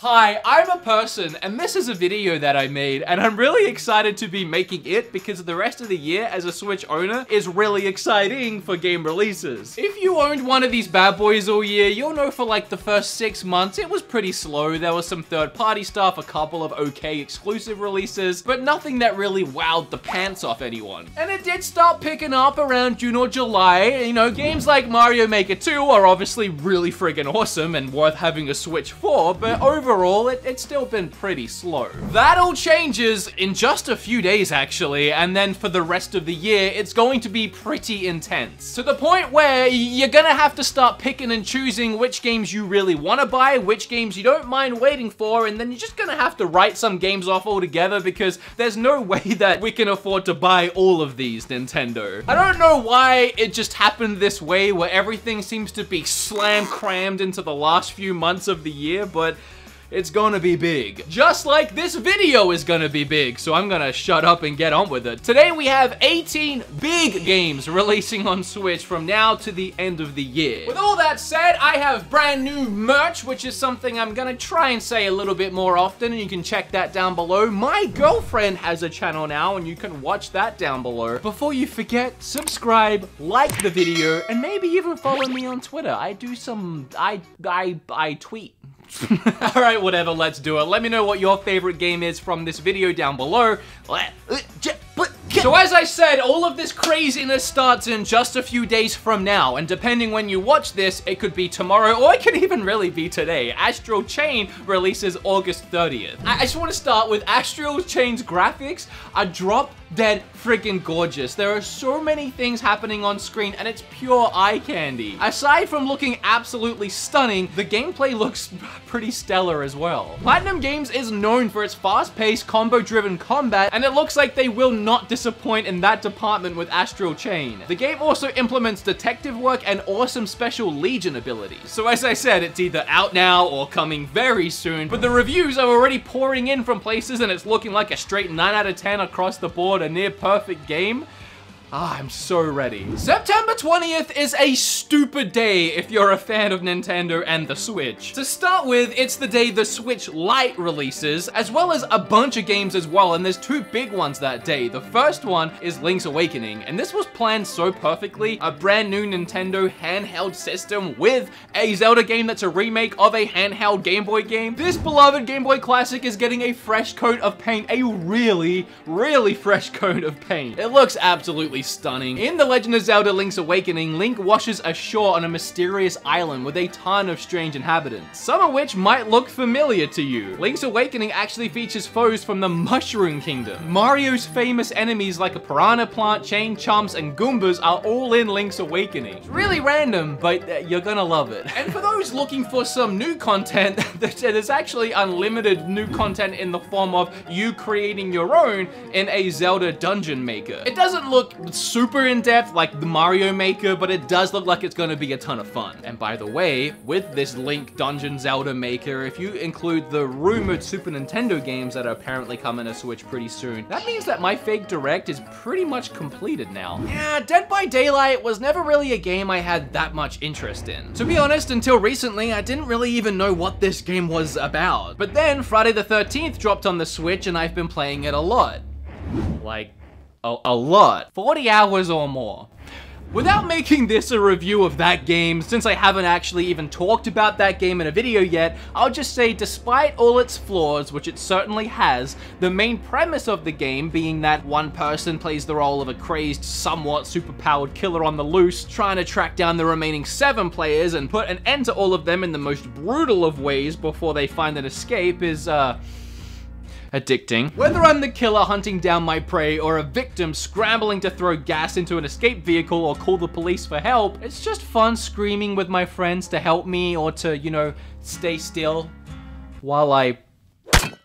Hi, I'm a person, and this is a video that I made, and I'm really excited to be making it because the rest of the year as a Switch owner is really exciting for game releases. If you owned one of these bad boys all year, you'll know for like the first 6 months, it was pretty slow. There was some third-party stuff, a couple of okay exclusive releases, but nothing that really wowed the pants off anyone. And it did start picking up around June or July. You know, games like Mario Maker 2 are obviously really friggin' awesome and worth having a Switch for, but overall, it's still been pretty slow. That all changes in just a few days, actually, and then for the rest of the year, it's going to be pretty intense. To the point where you're gonna have to start picking and choosing which games you really want to buy, which games you don't mind waiting for, and then you're just gonna have to write some games off altogether because there's no way that we can afford to buy all of these, Nintendo. I don't know why it just happened this way, where everything seems to be slam-crammed into the last few months of the year, but it's gonna be big. Just like this video is gonna be big, so I'm gonna shut up and get on with it. Today we have 18 big games releasing on Switch from now to the end of the year. With all that said, I have brand new merch, which is something I'm gonna try and say a little bit more often, and you can check that down below. My girlfriend has a channel now, and you can watch that down below. Before you forget, subscribe, like the video, and maybe even follow me on Twitter. I do some, I tweet. Alright, whatever, let's do it. Let me know what your favorite game is from this video down below. So as I said, all of this craziness starts in just a few days from now, and depending when you watch this, it could be tomorrow, or it could even really be today. Astral Chain releases August 30th. I just want to start with Astral Chain's graphics are drop dead freaking gorgeous. There are so many things happening on screen, and it's pure eye candy. Aside from looking absolutely stunning, the gameplay looks pretty stellar as well. Platinum Games is known for its fast-paced, combo-driven combat, and it looks like they will not disappoint in that department with Astral Chain. The game also implements detective work and awesome special Legion abilities. So as I said, it's either out now or coming very soon, but the reviews are already pouring in from places, and it's looking like a straight 9 out of 10 across the board, a near perfect game. I'm so ready. September 20th is a stupid day if you're a fan of Nintendo and the Switch. To start with, it's the day the Switch Lite releases, as well as a bunch of games as well, and there's 2 big ones that day. The first one is Link's Awakening, and this was planned so perfectly. A brand new Nintendo handheld system with a Zelda game that's a remake of a handheld Game Boy game. This beloved Game Boy classic is getting a fresh coat of paint, a really, really fresh coat of paint. It looks absolutely stunning. In The Legend of Zelda Link's Awakening, Link washes ashore on a mysterious island with a ton of strange inhabitants, some of which might look familiar to you. Link's Awakening actually features foes from the Mushroom Kingdom. Mario's famous enemies like a piranha plant, chain chomps, and Goombas are all in Link's Awakening. It's really random, but you're gonna love it. And for those looking for some new content, there's actually unlimited new content in the form of you creating your own in a Zelda Dungeon Maker. It doesn't look super in-depth like the Mario Maker, but it does look like it's going to be a ton of fun. And by the way, with this Link Dungeon Zelda Maker, if you include the rumored Super Nintendo games that are apparently coming to Switch pretty soon, that means that my fake direct is pretty much completed now. Yeah, Dead by Daylight was never really a game I had that much interest in. To be honest, until recently, I didn't really even know what this game was about. But then Friday the 13th dropped on the Switch, and I've been playing it a lot. Like, a lot. 40 hours or more. Without making this a review of that game, since I haven't actually even talked about that game in a video yet, I'll just say despite all its flaws, which it certainly has, the main premise of the game being that one person plays the role of a crazed, somewhat superpowered killer on the loose, trying to track down the remaining 7 players and put an end to all of them in the most brutal of ways before they find an escape is, addicting. Whether I'm the killer hunting down my prey or a victim scrambling to throw gas into an escape vehicle or call the police for help, it's just fun screaming with my friends to help me or to, you know, stay still while I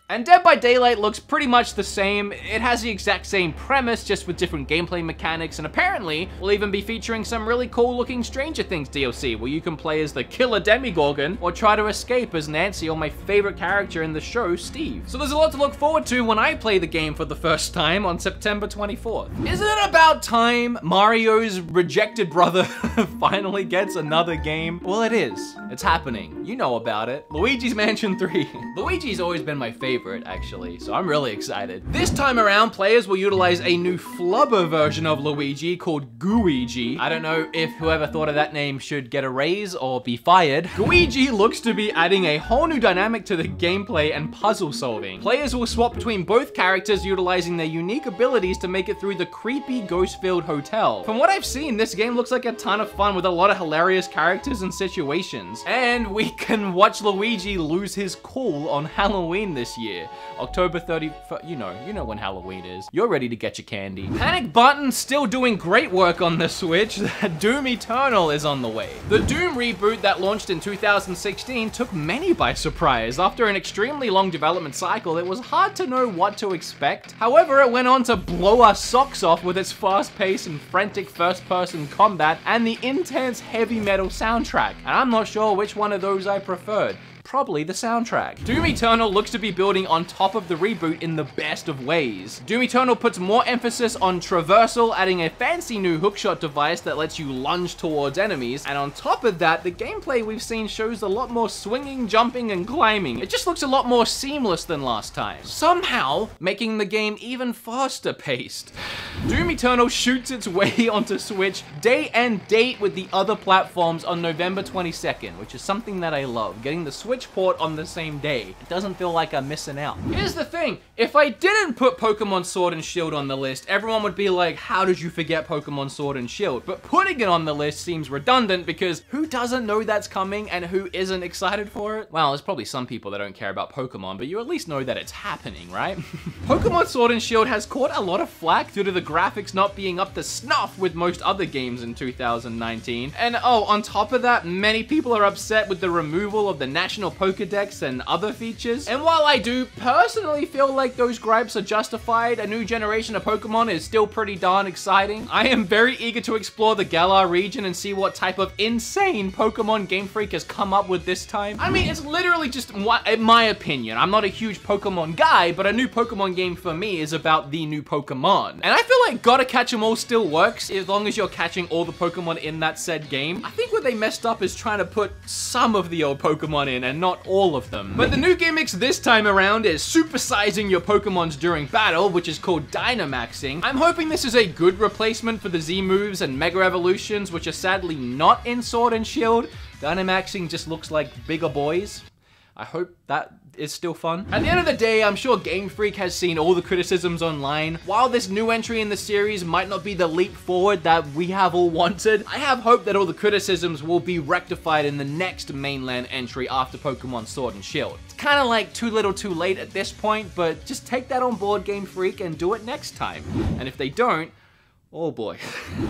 And Dead by Daylight looks pretty much the same. It has the exact same premise, just with different gameplay mechanics, and apparently will even be featuring some really cool looking Stranger Things DLC, where you can play as the killer Demogorgon, or try to escape as Nancy, or my favorite character in the show, Steve. So there's a lot to look forward to when I play the game for the first time on September 24th. Isn't it about time Mario's rejected brother finally gets another game? Well, it is. It's happening. You know about it. Luigi's Mansion 3. Luigi's always been my favorite, actually, so I'm really excited. This time around, players will utilize a new flubber version of Luigi called Gooigi. I don't know if whoever thought of that name should get a raise or be fired. Gooigi looks to be adding a whole new dynamic to the gameplay and puzzle solving. Players will swap between both characters utilizing their unique abilities to make it through the creepy ghost-filled hotel. From what I've seen, this game looks like a ton of fun with a lot of hilarious characters and situations. And we can watch Luigi lose his cool on Halloween this year. October 31st, you know when Halloween is. You're ready to get your candy. Panic Button's still doing great work on the Switch. Doom Eternal is on the way. The Doom reboot that launched in 2016 took many by surprise. After an extremely long development cycle, it was hard to know what to expect. However, it went on to blow our socks off with its fast-paced and frantic first-person combat and the intense heavy metal soundtrack. And I'm not sure which one of those I preferred. Probably the soundtrack. Doom Eternal looks to be building on top of the reboot in the best of ways. Doom Eternal puts more emphasis on traversal, adding a fancy new hookshot device that lets you lunge towards enemies, and on top of that, the gameplay we've seen shows a lot more swinging, jumping, and climbing. It just looks a lot more seamless than last time, somehow making the game even faster paced. Doom Eternal shoots its way onto Switch day and date with the other platforms on November 22nd, which is something that I love. Getting the Switch port on the same day. It doesn't feel like I'm missing out. Here's the thing, if I didn't put Pokemon Sword and Shield on the list, everyone would be like, how did you forget Pokemon Sword and Shield? But putting it on the list seems redundant because who doesn't know that's coming and who isn't excited for it? Well, there's probably some people that don't care about Pokemon, but you at least know that it's happening, right? Pokemon Sword and Shield has caught a lot of flack due to the graphics not being up to snuff with most other games in 2019. And oh, on top of that, many people are upset with the removal of the National Pokedex and other features. And while I do personally feel like those gripes are justified, a new generation of Pokemon is still pretty darn exciting. I am very eager to explore the Galar region and see what type of insane Pokemon Game Freak has come up with this time. I mean, it's literally just in my opinion. I'm not a huge Pokemon guy, but a new Pokemon game for me is about the new Pokemon. And I feel like Gotta Catch 'Em All still works as long as you're catching all the Pokemon in that said game. I think what they messed up is trying to put some of the old Pokemon in and not all of them. But the new gimmicks this time around is supersizing your Pokemons during battle, which is called Dynamaxing. I'm hoping this is a good replacement for the Z moves and Mega Evolutions, which are sadly not in Sword and Shield. Dynamaxing just looks like bigger boys. I hope that is still fun. At the end of the day, I'm sure Game Freak has seen all the criticisms online. While this new entry in the series might not be the leap forward that we have all wanted, I have hope that all the criticisms will be rectified in the next mainland entry after Pokemon Sword and Shield. It's kind of like too little too late at this point, but just take that on board, Game Freak, and do it next time. And if they don't, oh boy.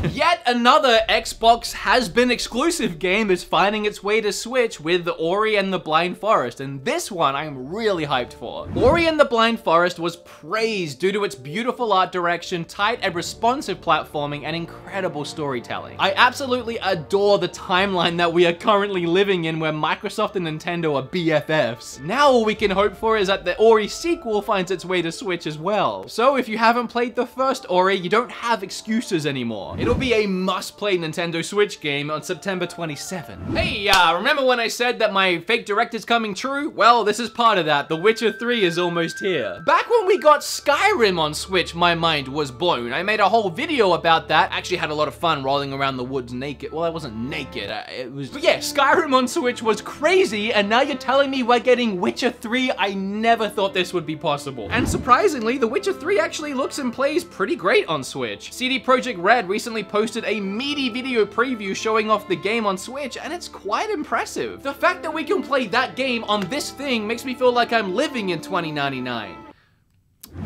Yet another Xbox has-been exclusive game is finding its way to Switch with Ori and the Blind Forest, and this one I'm really hyped for. Ori and the Blind Forest was praised due to its beautiful art direction, tight and responsive platforming, and incredible storytelling. I absolutely adore the timeline that we are currently living in where Microsoft and Nintendo are BFFs. Now all we can hope for is that the Ori sequel finds its way to Switch as well. So if you haven't played the first Ori, you don't have excuses anymore. It'll be a must-play Nintendo Switch game on September 27. Hey, remember when I said that my fake direct is coming true? Well, this is part of that. The Witcher 3 is almost here. Back when we got Skyrim on Switch, my mind was blown. I made a whole video about that. Actually had a lot of fun rolling around the woods naked. Well, I wasn't naked. But yeah, Skyrim on Switch was crazy, and now you're telling me we're getting Witcher 3? I never thought this would be possible. And surprisingly, The Witcher 3 actually looks and plays pretty great on Switch. CD Projekt Red recently posted a meaty video preview showing off the game on Switch, and it's quite impressive. The fact that we can play that game on this thing makes me feel like I'm living in 2099.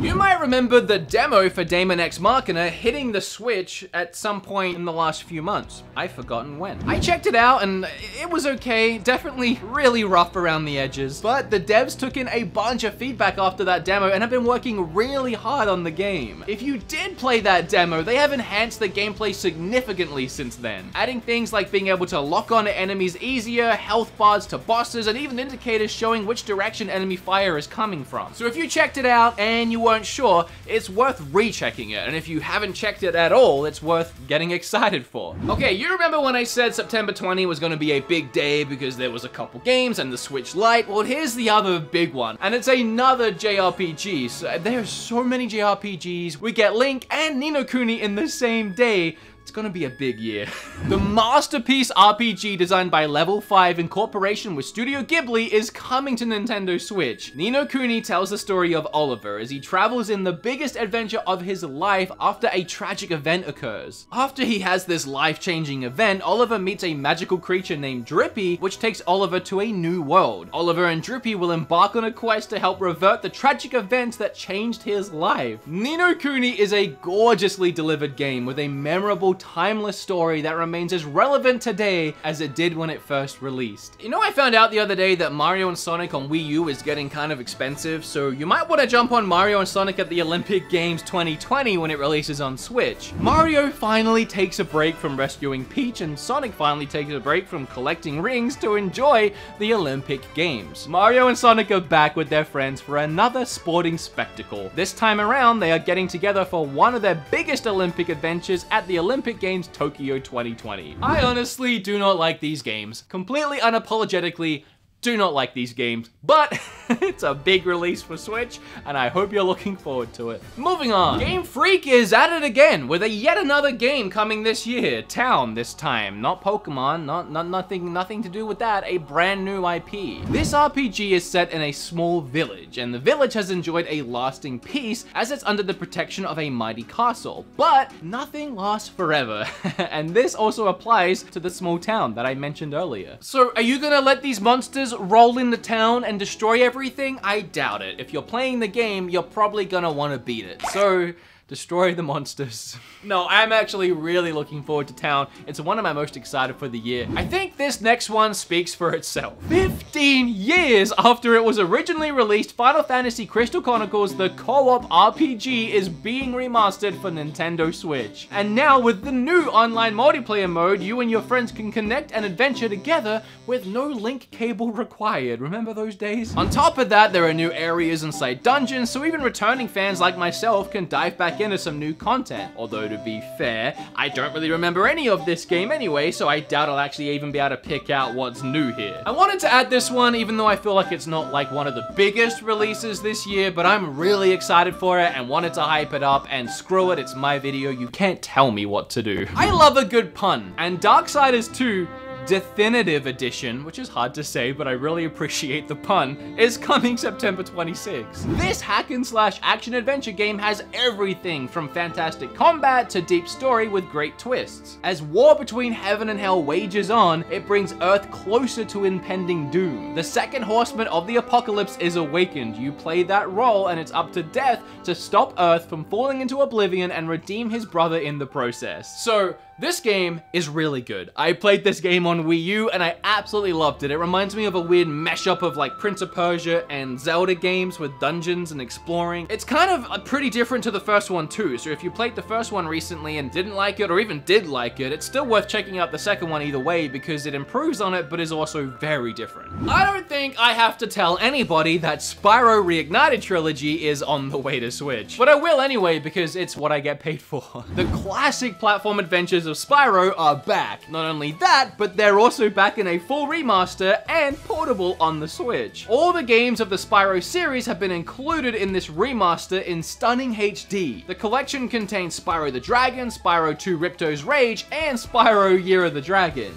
You might remember the demo for Daemon X Machina hitting the Switch at some point in the last few months. I've forgotten when. I checked it out and it was okay, definitely really rough around the edges, but the devs took in a bunch of feedback after that demo and have been working really hard on the game. If you did play that demo, they have enhanced the gameplay significantly since then, adding things like being able to lock on to enemies easier, health bars to bosses, and even indicators showing which direction enemy fire is coming from. So if you checked it out and you weren't sure, it's worth rechecking it, and if you haven't checked it at all, it's worth getting excited for. Okay, you remember when I said September 20 was gonna be a big day because there was a couple games and the Switch Lite? Well, here's the other big one, and it's another JRPG. So there are so many JRPGs. We get Link and Ni no Kuni in the same day. It's gonna be a big year. The masterpiece RPG designed by Level 5 in cooperation with Studio Ghibli is coming to Nintendo Switch. Ni no Kuni tells the story of Oliver as he travels in the biggest adventure of his life after a tragic event occurs. After he has this life-changing event, Oliver meets a magical creature named Drippy, which takes Oliver to a new world. Oliver and Drippy will embark on a quest to help revert the tragic events that changed his life. Ni no Kuni is a gorgeously delivered game with a memorable, timeless story that remains as relevant today as it did when it first released. You know, I found out the other day that Mario and Sonic on Wii U is getting kind of expensive, so you might want to jump on Mario and Sonic at the Olympic Games 2020 when it releases on Switch. Mario finally takes a break from rescuing Peach, and Sonic finally takes a break from collecting rings to enjoy the Olympic Games. Mario and Sonic are back with their friends for another sporting spectacle. This time around, they are getting together for one of their biggest Olympic adventures at the Olympic Games Tokyo 2020. I honestly do not like these games. Completely unapologetically, do not like these games, but it's a big release for Switch, and I hope you're looking forward to it. Moving on, Game Freak is at it again with yet another game coming this year. Town this time, not Pokemon, nothing to do with that, a brand new IP. This RPG is set in a small village, and the village has enjoyed a lasting peace as it's under the protection of a mighty castle, but nothing lasts forever, and this also applies to the small town that I mentioned earlier. So are you gonna let these monsters roll into town and destroy everything? I doubt it. If you're playing the game, you're probably gonna want to beat it. So destroy the monsters. No, I'm actually really looking forward to Town. It's one of my most excited for the year. I think this next one speaks for itself. 15 years after it was originally released, Final Fantasy Crystal Chronicles, the co-op RPG, is being remastered for Nintendo Switch. And now with the new online multiplayer mode, you and your friends can connect and adventure together with no link cable required. Remember those days? On top of that, there are new areas inside dungeons, so even returning fans like myself can dive back into some new content. Although to be fair, I don't really remember any of this game anyway, so I doubt I'll actually even be able to pick out what's new here. I wanted to add this one, even though I feel like it's not like one of the biggest releases this year, but I'm really excited for it and wanted to hype it up, and screw it, it's my video, you can't tell me what to do. I love a good pun, and Darksiders 2 Definitive Edition, which is hard to say, but I really appreciate the pun, is coming September 26. This hack and slash action adventure game has everything from fantastic combat to deep story with great twists. As war between heaven and hell wages on, it brings Earth closer to impending doom. The second horseman of the apocalypse is awakened. You play that role, and it's up to Death to stop Earth from falling into oblivion and redeem his brother in the process. So this game is really good. I played this game on Wii U and I absolutely loved it. It reminds me of a weird mashup of like Prince of Persia and Zelda games with dungeons and exploring. It's kind of pretty different to the first one too, so if you played the first one recently and didn't like it or even did like it, it's still worth checking out the second one either way because it improves on it but is also very different. I don't think I have to tell anybody that Spyro Reignited Trilogy is on the way to Switch, but I will anyway because it's what I get paid for. The classic platform adventures of Spyro are back. Not only that, but they're also back in a full remaster and portable on the Switch. All the games of the Spyro series have been included in this remaster in stunning HD. The collection contains Spyro the Dragon, Spyro 2 Ripto's Rage, and Spyro Year of the Dragon.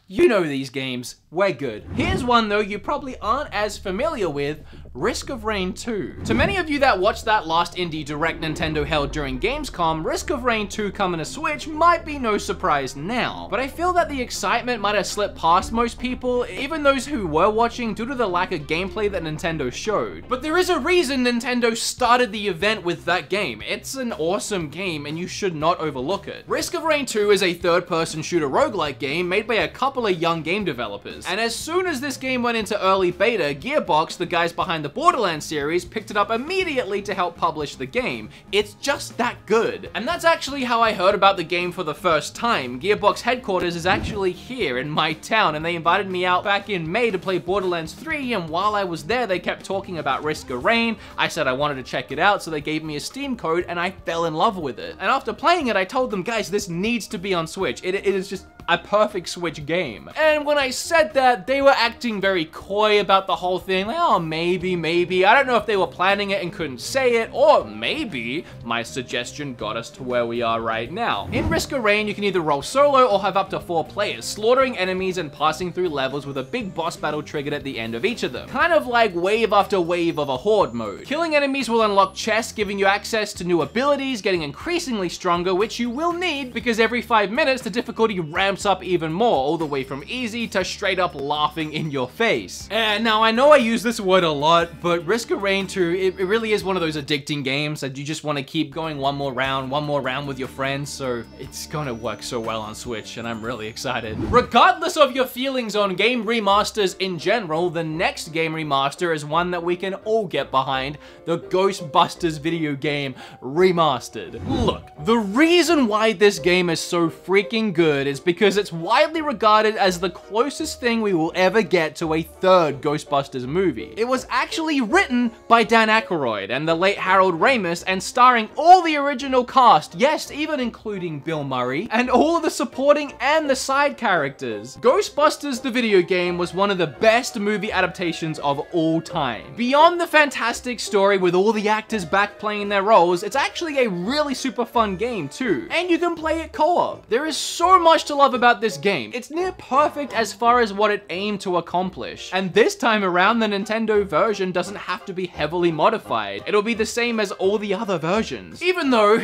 You know these games, we're good. Here's one though you probably aren't as familiar with, Risk of Rain 2. To many of you that watched that last indie direct Nintendo held during Gamescom, Risk of Rain 2 coming to Switch might be no surprise now, but I feel that the excitement might have slipped past most people, even those who were watching, due to the lack of gameplay that Nintendo showed. But there is a reason Nintendo started the event with that game. It's an awesome game and you should not overlook it. Risk of Rain 2 is a third-person shooter roguelike game made by a couple of young game developers, and as soon as this game went into early beta, Gearbox, the guys behind the Borderlands series, picked it up immediately to help publish the game. It's just that good. And that's actually how I heard about the game for the first time. Gearbox headquarters is actually here in my town, and they invited me out back in May to play Borderlands 3, and while I was there, they kept talking about Risk of Rain. I said I wanted to check it out, so they gave me a Steam code, and I fell in love with it. And after playing it, I told them, guys, this needs to be on Switch. It is just a perfect Switch game. And when I said that, they were acting very coy about the whole thing, like, oh, maybe. I don't know if they were planning it and couldn't say it, or maybe my suggestion got us to where we are right now. In Risk of Rain, you can either roll solo or have up to 4 players, slaughtering enemies and passing through levels with a big boss battle triggered at the end of each of them. Kind of like wave after wave of a horde mode. Killing enemies will unlock chests, giving you access to new abilities, getting increasingly stronger, which you will need because every 5 minutes the difficulty ramps up even more, all the way from easy to straight up laughing in your face. And now I know I use this word a lot, but Risk of Rain 2, it really is one of those addicting games that you just want to keep going one more round with your friends, so it's gonna work so well on Switch, and I'm really excited. Regardless of your feelings on game remasters in general, the next game remaster is one that we can all get behind, the Ghostbusters video game remastered. Look, the reason why this game is so freaking good is because it's widely regarded as the closest thing we will ever get to a third Ghostbusters movie. It was actually written by Dan Aykroyd and the late Harold Ramis, and starring all the original cast, yes, even including Bill Murray, and all of the supporting and the side characters. Ghostbusters the video game was one of the best movie adaptations of all time. Beyond the fantastic story with all the actors back playing their roles, it's actually a really super fun game too, and you can play it co-op. There is so much to love about this game. It's near perfect as far as what it aimed to accomplish. And this time around, the Nintendo version doesn't have to be heavily modified. It'll be the same as all the other versions. Even though,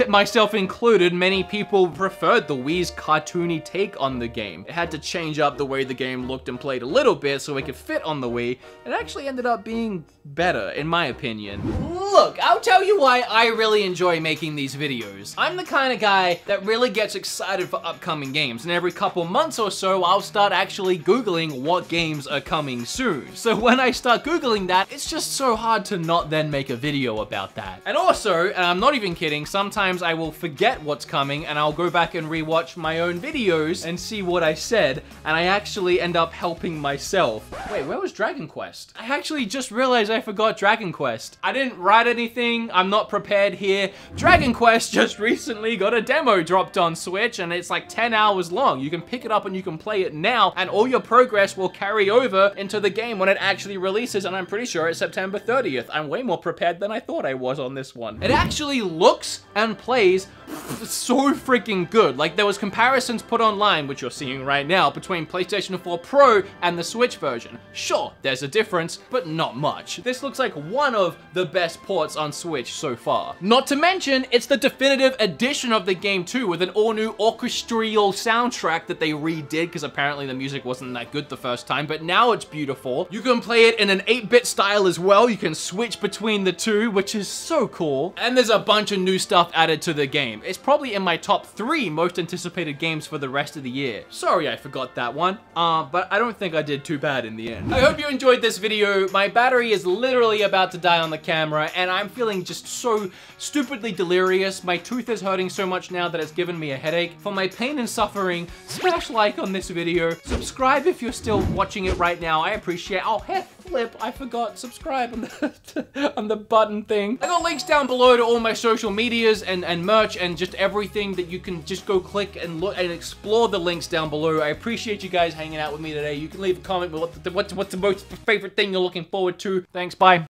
myself included, many people preferred the Wii's cartoony take on the game. It had to change up the way the game looked and played a little bit so it could fit on the Wii. It actually ended up being better, in my opinion. Look, I'll tell you why I really enjoy making these videos. I'm the kind of guy that really gets excited for upcoming games, and every couple months or so, I'll start actually Googling what games are coming soon. So when I start Googling that, it's just so hard to not then make a video about that. And also, and I'm not even kidding, sometimes I will forget what's coming and I'll go back and rewatch my own videos and see what I said, and I actually end up helping myself. Wait, where was Dragon Quest? I actually just realized I forgot Dragon Quest. I didn't write anything, I'm not prepared here. Dragon Quest just recently got a demo dropped on Switch, and it's like 10 hours long. You can pick it up and you can play it now, and all your progress will carry over into the game when it actually releases, and I'm pretty sure it's September 30th. I'm way more prepared than I thought I was on this one. It actually looks and plays so freaking good. Like, there was comparisons put online, which you're seeing right now, between PlayStation 4 Pro and the Switch version. Sure, there's a difference, but not much. This looks like one of the best ports on Switch so far. Not to mention, it's the definitive edition of the game too, with an all-new orchestral soundtrack that they redid, because apparently the music wasn't that good the first time, but now it's beautiful. You can play it in an 8-bit style as well. You can switch between the two, which is so cool. And there's a bunch of new stuff added to the game. It's probably in my top 3 most anticipated games for the rest of the year. Sorry I forgot that one, but I don't think I did too bad in the end. I hope you enjoyed this video. My battery is literally about to die on the camera, and I'm feeling just so stupidly delirious. My tooth is hurting so much now that it's given me a headache. For my pain and suffering, smash like on this video. Subscribe if you're still watching it right now. I appreciate it. Oh, heck, flip, I forgot subscribe on the, on the button thing. I got links down below to all my social medias and merch and just everything that you can just go click and look and explore the links down below. I appreciate you guys hanging out with me today. You can leave a comment with what's the most favorite thing you're looking forward to. Thanks, bye.